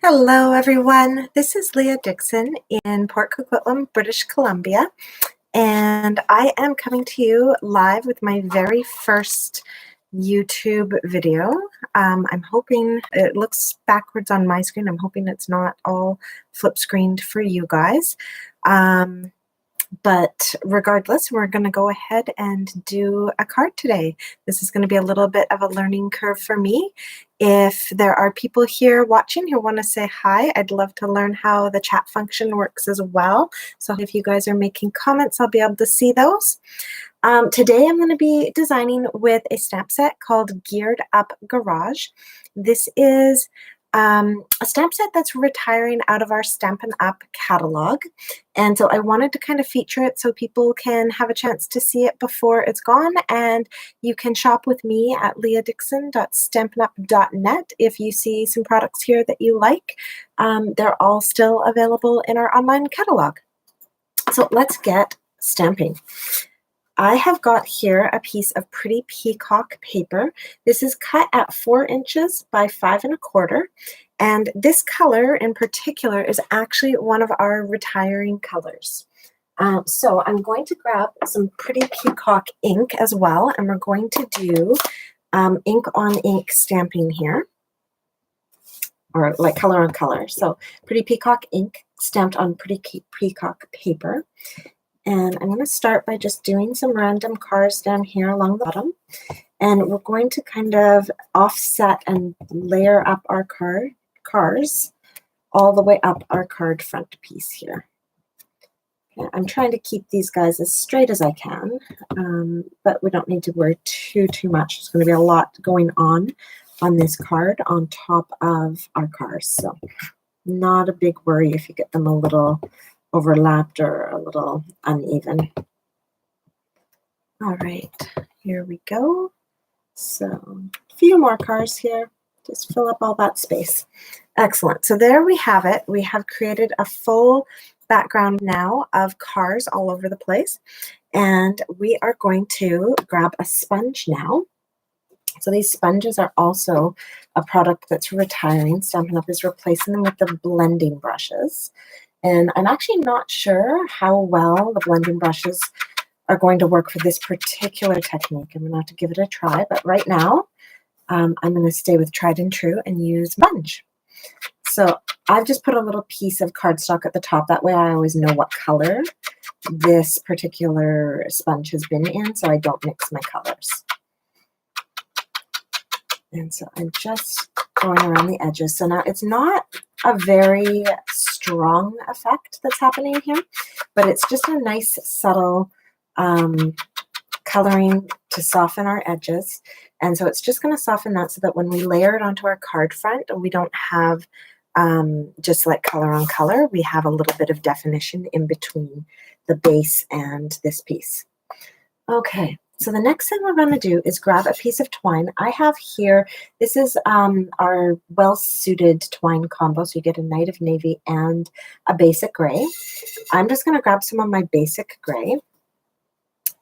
Hello everyone, this is Leah Dixon in Port Coquitlam, British Columbia, and I am coming to you live with my very first YouTube video. I'm hoping it looks backwards on my screen. I'm hoping it's not all flip screened for you guys. But regardless, we're going to go ahead and do a card today. This is going to be a little bit of a learning curve for me. If there are people here watching who want to say hi, I'd love to learn how the chat function works as well. So if you guys are making comments, I'll be able to see those. Today I'm going to be designing with a stamp set called Geared Up Garage. This is a stamp set that's retiring out of our Stampin' Up catalog, and so I wanted to kind of feature it so people can have a chance to see it before it's gone, and you can shop with me at leahdixon.stampinup.net if you see some products here that you like. They're all still available in our online catalog. So let's get stamping. I have got here a piece of pretty peacock paper. This is cut at 4 inches by 5 1/4, and this color in particular is actually one of our retiring colors. So I'm going to grab some pretty peacock ink as well, and we're going to do ink on ink stamping here, or like color on color. So pretty peacock ink stamped on pretty peacock paper. And I'm going to start by just doing some random cars down here along the bottom. And we're going to kind of offset and layer up our cars all the way up our card front piece here. Okay, I'm trying to keep these guys as straight as I can, but we don't need to worry too much. There's going to be a lot going on this card on top of our cars. So not a big worry if you get them a little overlapped or a little uneven. All right, here we go. So a few more cars here, just fill up all that space. Excellent. So there we have it. We have created a full background now of cars all over the place, and we are going to grab a sponge now. So these sponges are also a product that's retiring. Stampin' Up! Is replacing them with the blending brushes. And I'm actually not sure how well the blending brushes are going to work for this particular technique. I'm going to have to give it a try. But right now, I'm going to stay with tried and true and use sponge. So I've just put a little piece of cardstock at the top. That way I always know what color this particular sponge has been in, so I don't mix my colors. And so I'm just going around the edges. So now it's not a very strong effect that's happening here, but it's just a nice subtle coloring to soften our edges. And so it's just going to soften that so that when we layer it onto our card front, we don't have just like color on color. We have a little bit of definition in between the base and this piece. Okay. So the next thing we're going to do is grab a piece of twine. I have here, this is our well-suited twine combo. So you get a night of navy and a basic gray. I'm just going to grab some of my basic gray.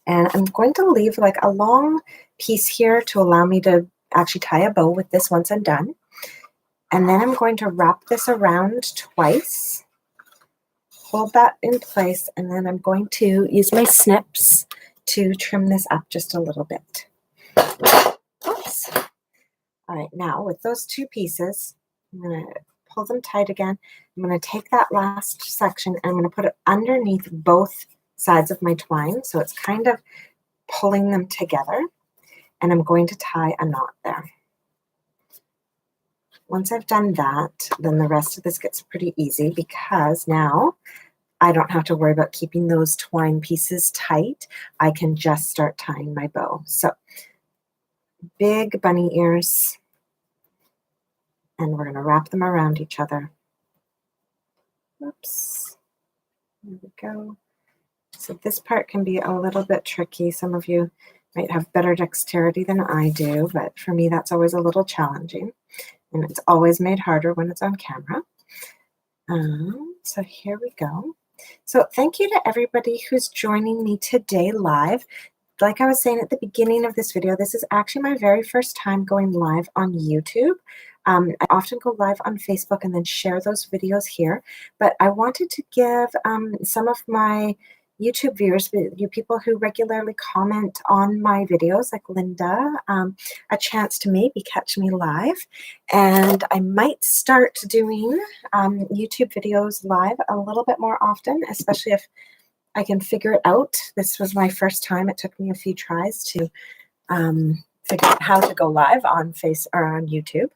And I'm going to leave like a long piece here to allow me to actually tie a bow with this once I'm done. And then I'm going to wrap this around twice. Hold that in place. And then I'm going to use my snips to trim this up just a little bit. Oops. All right, now with those two pieces, I'm going to pull them tight again. I'm going to take that last section and I'm going to put it underneath both sides of my twine. So it's kind of pulling them together. And I'm going to tie a knot there. Once I've done that, then the rest of this gets pretty easy because now I don't have to worry about keeping those twine pieces tight. I can just start tying my bow. So big bunny ears, and we're going to wrap them around each other. Oops. There we go. So this part can be a little bit tricky. Some of you might have better dexterity than I do, but for me that's always a little challenging. And it's always made harder when it's on camera. So here we go. So thank you to everybody who's joining me today live. Like I was saying at the beginning of this video, this is actually my very first time going live on YouTube. I often go live on Facebook and then share those videos here, but I wanted to give some of my YouTube viewers, you people who regularly comment on my videos, like Linda, a chance to maybe catch me live. And I might start doing YouTube videos live a little bit more often, especially if I can figure it out. This was my first time. It took me a few tries to figure out how to go live on YouTube.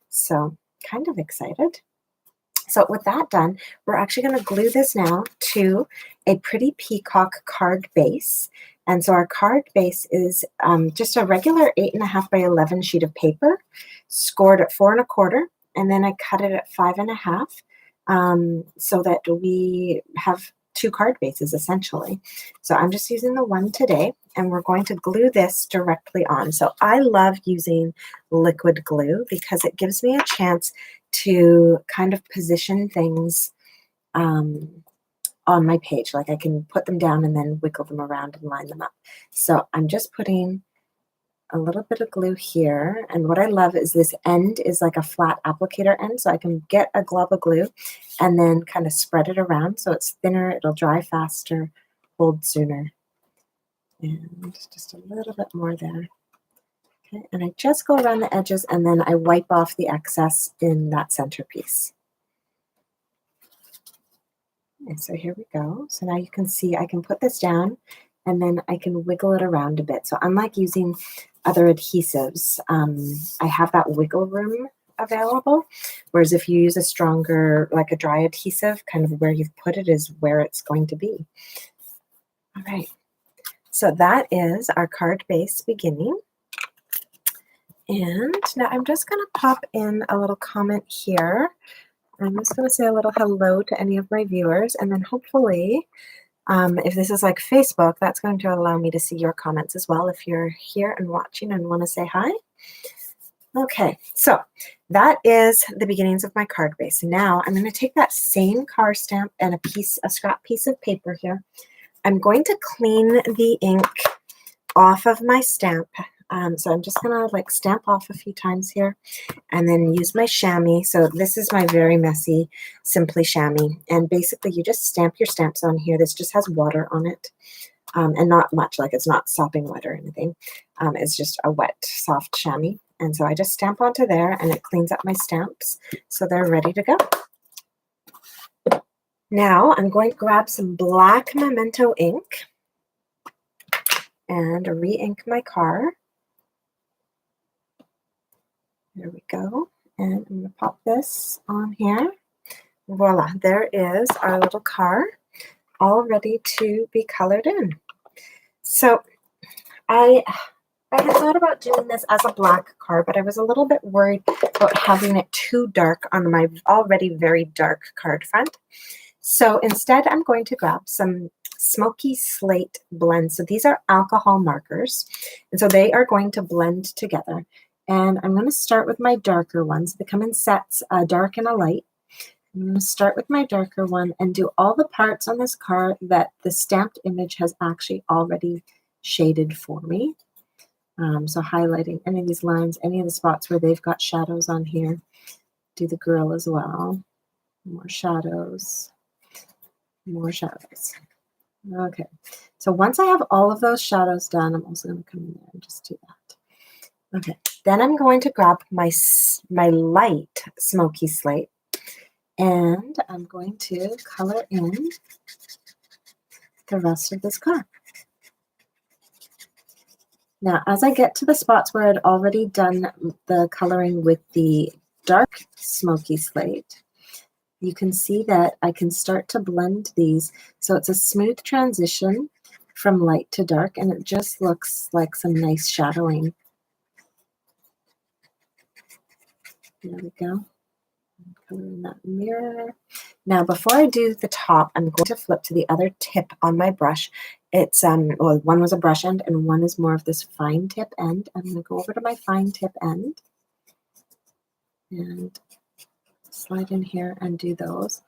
So kind of excited. So with that done, we're actually going to glue this now to a pretty peacock card base. And so our card base is just a regular 8.5 by 11 sheet of paper, scored at 4 1/4, and then I cut it at 5 1/2 so that we have 2 card bases essentially. So I'm just using the one today, and we're going to glue this directly on. So I love using liquid glue because it gives me a chance to kind of position things on my page. Like I can put them down and then wiggle them around and line them up. So I'm just putting a little bit of glue here. And what I love is this end is like a flat applicator end. So I can get a glob of glue and then kind of spread it around so it's thinner, it'll dry faster, hold sooner. And just a little bit more there. Okay, and I just go around the edges and then I wipe off the excess in that centerpiece. And so here we go. So now you can see I can put this down and then I can wiggle it around a bit. So unlike using other adhesives, I have that wiggle room available. Whereas if you use a stronger, like a dry adhesive, kind of where you've put it is where it's going to be. All right. So that is our card base beginning. And now I'm just going to pop in a little comment here. I'm just going to say a little hello to any of my viewers, and then hopefully, if this is like Facebook, that's going to allow me to see your comments as well if you're here and watching and want to say hi. Okay, so that is the beginnings of my card base. Now I'm going to take that same car stamp and a scrap piece of paper here. I'm going to clean the ink off of my stamp. So I'm just going to like stamp off a few times here and then use my chamois. So this is my very messy Simply chamois. And basically you just stamp your stamps on here. This just has water on it and not much, like it's not sopping wet or anything. It's just a wet, soft chamois. And so I just stamp onto there and it cleans up my stamps so they're ready to go. Now I'm going to grab some black Memento ink and re-ink my car. There we go. And I'm going to pop this on here. Voila, there is our little car all ready to be colored in. So I had thought about doing this as a black car, but I was a little bit worried about having it too dark on my already very dark card front. So instead, I'm going to grab some smoky slate blends. So these are alcohol markers, and so they are going to blend together. And I'm going to start with my darker ones. They come in sets, a dark and a light. I'm going to start with my darker one and do all the parts on this card that the stamped image has actually already shaded for me. So highlighting any of these lines, any of the spots where they've got shadows on here. Do the girl as well. More shadows. More shadows. Okay. So once I have all of those shadows done, I'm also going to come in there and just do that. Okay. Then I'm going to grab my light smoky slate and I'm going to color in the rest of this car. Now, as I get to the spots where I'd already done the coloring with the dark smoky slate, you can see that I can start to blend these. So it's a smooth transition from light to dark, and it just looks like some nice shadowing. There we go. Color in that mirror. Now, before I do the top, I'm going to flip to the other tip on my brush. It's well, one was a brush end and one is more of this fine tip end. I'm going to go over to my fine tip end and slide in here and do those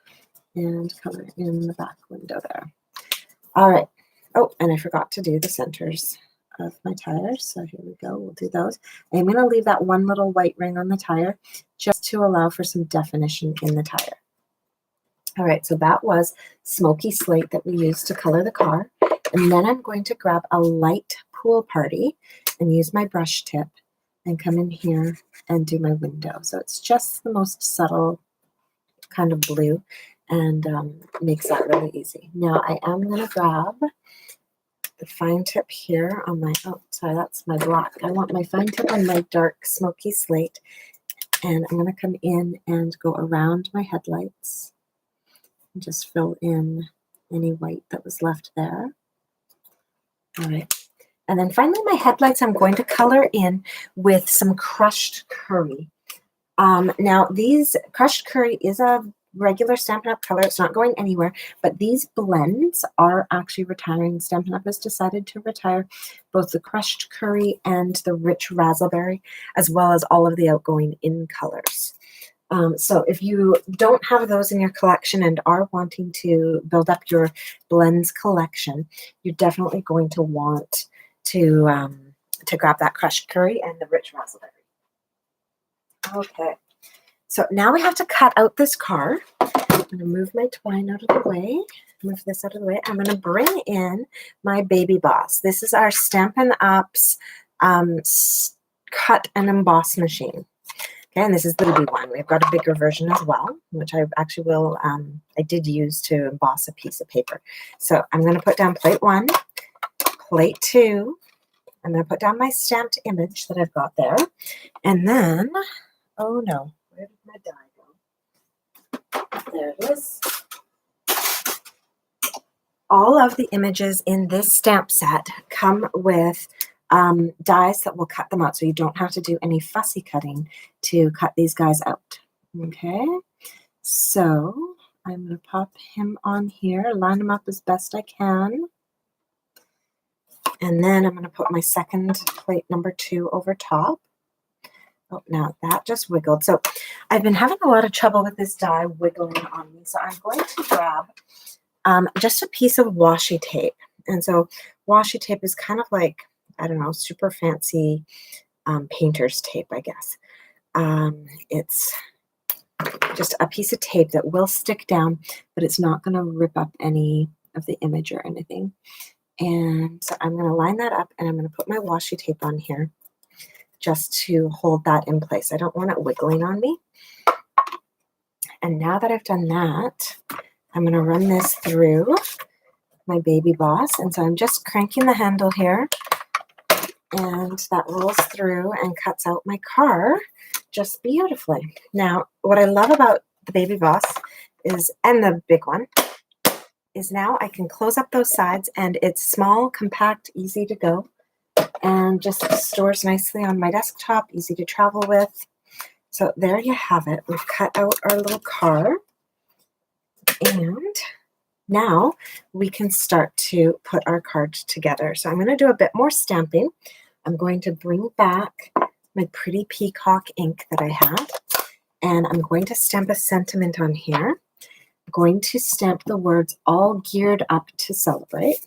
and color in the back window there. All right. Oh, and I forgot to do the centers of my tires. So here we go, we'll do those. I'm going to leave that one little white ring on the tire just to allow for some definition in the tire. All right, so that was Smoky Slate that we used to color the car. And then I'm going to grab a light Pool Party and use my brush tip and come in here and do my window. So it's just the most subtle kind of blue and makes that really easy. Now I am going to grab the fine tip here on my, oh, sorry, that's my black. I want my fine tip on my dark Smoky Slate. And I'm going to come in and go around my headlights and just fill in any white that was left there. All right. And then finally my headlights I'm going to color in with some crushed curry. Now these crushed curry is a regular Stampin' Up! Color. It's not going anywhere, but these blends are actually retiring. Stampin' Up! Has decided to retire both the crushed curry and the rich raspberry, as well as all of the outgoing in colors. So if you don't have those in your collection and are wanting to build up your blends collection, you're definitely going to want to grab that crushed curry and the rich raspberry. Okay, so now we have to cut out this card. I'm going to move my twine out of the way, move this out of the way. I'm going to bring in my Baby Boss. This is our Stampin' Up's cut and emboss machine. Okay, and this is the baby one. We've got a bigger version as well, which I actually will, I did use to emboss a piece of paper. So I'm going to put down plate 1, plate 2. I'm going to put down my stamped image that I've got there. And then, oh no, where did my die go? There it is. All of the images in this stamp set come with dies that will cut them out, so you don't have to do any fussy cutting to cut these guys out. Okay, so I'm going to pop him on here, line him up as best I can, and then I'm going to put my second plate number 2 over top. Oh, now that just wiggled. So I've been having a lot of trouble with this die wiggling on me, so I'm going to grab just a piece of washi tape. And so washi tape is kind of like, I don't know, super fancy painter's tape, I guess. It's just a piece of tape that will stick down, but it's not going to rip up any of the image or anything. And so I'm going to line that up, and I'm going to put my washi tape on here just to hold that in place. I don't want it wiggling on me. And now that I've done that, I'm going to run this through my Baby Boss. And so I'm just cranking the handle here, and that rolls through and cuts out my car just beautifully. Now, what I love about the Baby Boss is, and the big one, is now I can close up those sides, and it's small, compact, easy to go, and just stores nicely on my desktop, easy to travel with. So there you have it. We've cut out our little car, and now we can start to put our card together. So I'm going to do a bit more stamping. I'm going to bring back my pretty peacock ink that I had, and I'm going to stamp a sentiment on here. I'm going to stamp the words "all geared up to celebrate."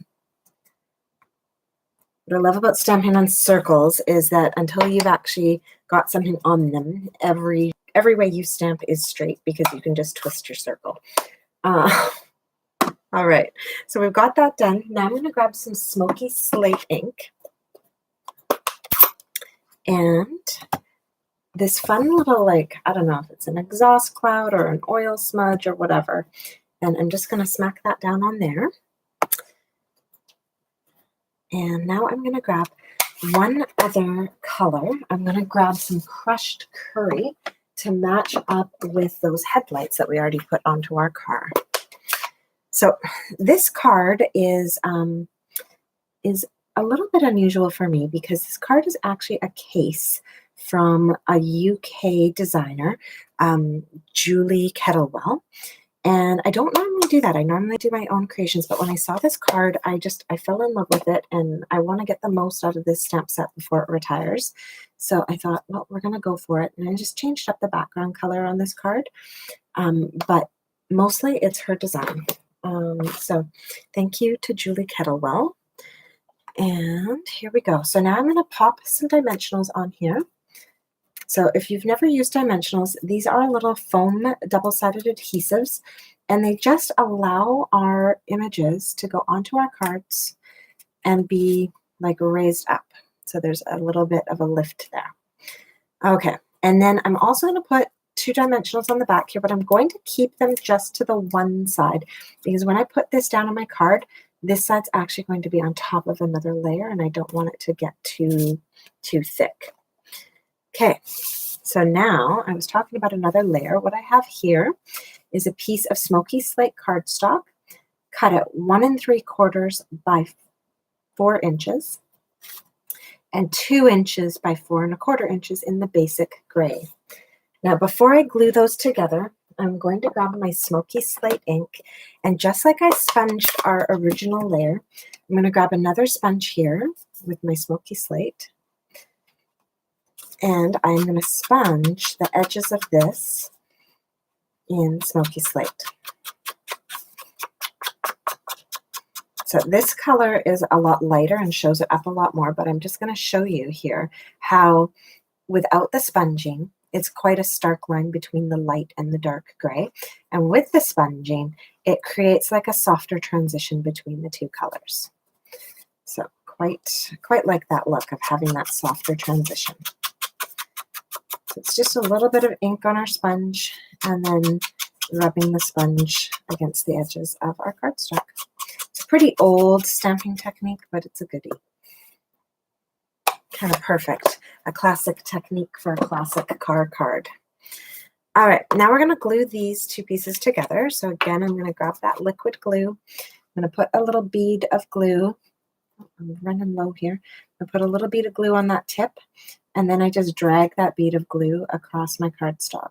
What I love about stamping on circles is that until you've actually got something on them, every way you stamp is straight, because you can just twist your circle. All right, so we've got that done. Now I'm going to grab some Smoky Slate ink and this fun little, like, I don't know if it's an exhaust cloud or an oil smudge or whatever. And I'm just going to smack that down on there. And now I'm going to grab one other color. I'm going to grab some crushed curry to match up with those headlights that we already put onto our car. So this card is a little bit unusual for me, because this card is actually a case from a UK designer, Julie Kettlewell. And I don't normally do that. I normally do my own creations, but when I saw this card, I fell in love with it, and I want to get the most out of this stamp set before it retires. So I thought, well, we're going to go for it. And I just changed up the background color on this card, but mostly it's her design. So thank you to Julie Kettlewell. And here we go. So now I'm going to pop some dimensionals on here. So if you've never used dimensionals, these are little foam double-sided adhesives, and they just allow our images to go onto our cards and be like raised up. So there's a little bit of a lift there. Okay, and then I'm also going to put 2 dimensionals on the back here, but I'm going to keep them just to the one side, because when I put this down on my card, this side's actually going to be on top of another layer, and I don't want it to get too thick. Okay, so now I was talking about another layer. What I have here is a piece of smoky slate cardstock cut at 1 3/4 by 4 inches and 2 inches by 4 1/4 inches in the basic gray. Now, before I glue those together, I'm going to grab my smoky slate ink, and just like I sponged our original layer, I'm going to grab another sponge here with my smoky slate, and I'm going to sponge the edges of this in smoky slate. So this color is a lot lighter and shows it up a lot more, but I'm just going to show you here how without the sponging, it's quite a stark line between the light and the dark gray. And with the sponging, it creates like a softer transition between the two colors. So quite like that look of having that softer transition. So it's just a little bit of ink on our sponge and then rubbing the sponge against the edges of our cardstock. It's a pretty old stamping technique, but it's a goodie. Kind of perfect. A classic technique for a classic card. All right, now we're going to glue these 2 pieces together. So again, I'm going to grab that liquid glue. I'm going to put a little bead of glue. I'm running low here. I put a little bead of glue on that tip, and then I just drag that bead of glue across my cardstock.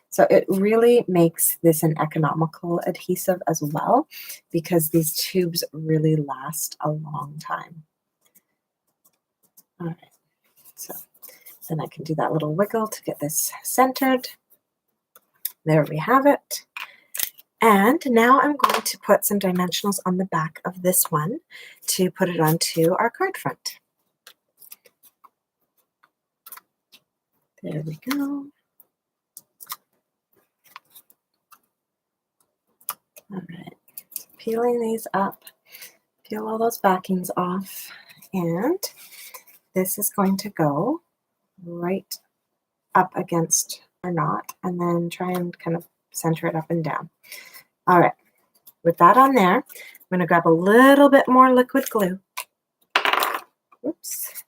So it really makes this an economical adhesive as well, because these tubes really last a long time. All right, so then I can do that little wiggle to get this centered. There we have it. And now I'm going to put some dimensionals on the back of this one to put it onto our card front. There we go. All right, so peeling these up, peel all those backings off, and this is going to go right up against our knot, and then try and kind of center it up and down. All right, with that on there, I'm going to grab a little bit more liquid glue. Oops.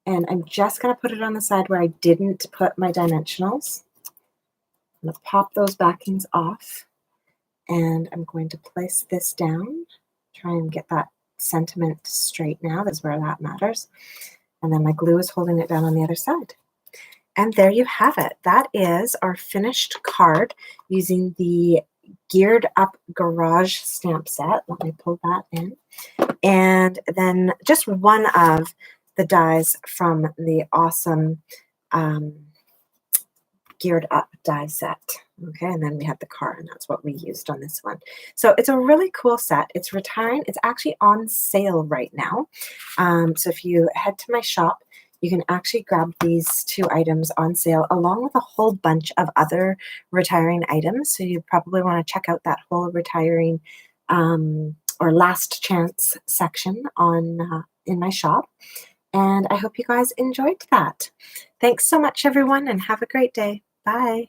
And I'm just going to put it on the side where I didn't put my dimensionals. I'm going to pop those backings off, and I'm going to place this down, try and get that sentiment straight now. That's where that matters. And then my glue is holding it down on the other side. And there you have it. That is our finished card using the Geared Up Garage stamp set. Let me pull that in. And then just one of the dies from the awesome Geared Up die set. Okay, and then we had the car, and that's what we used on this one. So it's a really cool set. It's retiring. It's actually on sale right now. So if you head to my shop, you can actually grab these 2 items on sale along with a whole bunch of other retiring items. So you probably want to check out that whole retiring or last chance section on in my shop. And I hope you guys enjoyed that. Thanks so much, everyone, and have a great day. Bye.